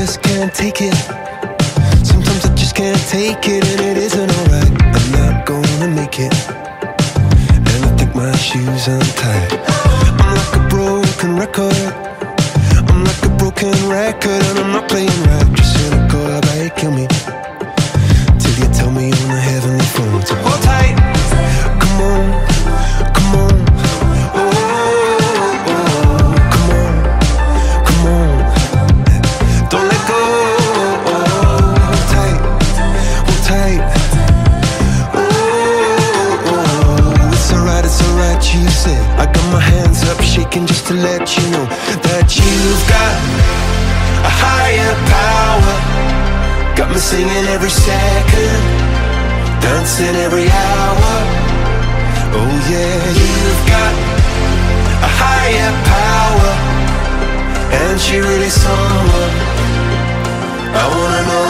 just can't take it. Sometimes I just can't take it, and it isn't alright. I'm not gonna make it, and I think my shoes untied. I'm like a broken record, I'm like a broken record, and I'm not playing right. Just cynical, how about you kill me till you tell me on the heavenly phone to hold tight. Come on, come on, oh, oh, come on, come on, don't let go. Hold tight, oh, oh, it's alright, you said. I got my hands up shaking just to let you know that you've got a higher power. Got me singing every second, dancing every hour. Oh yeah, you've got a higher power, and she really someone I wanna know.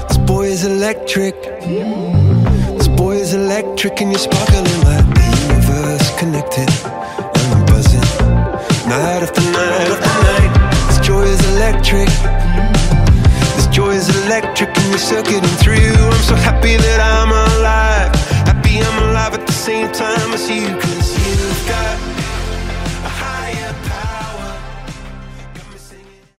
This boy is electric, this boy is electric, and you're sparkling like the universe connected. And I'm buzzing night after night after night. This joy is electric, this joy is electric, and you're circuiting through. I'm so happy that I'm alive, happy I'm alive at the same time as you, 'cause you've got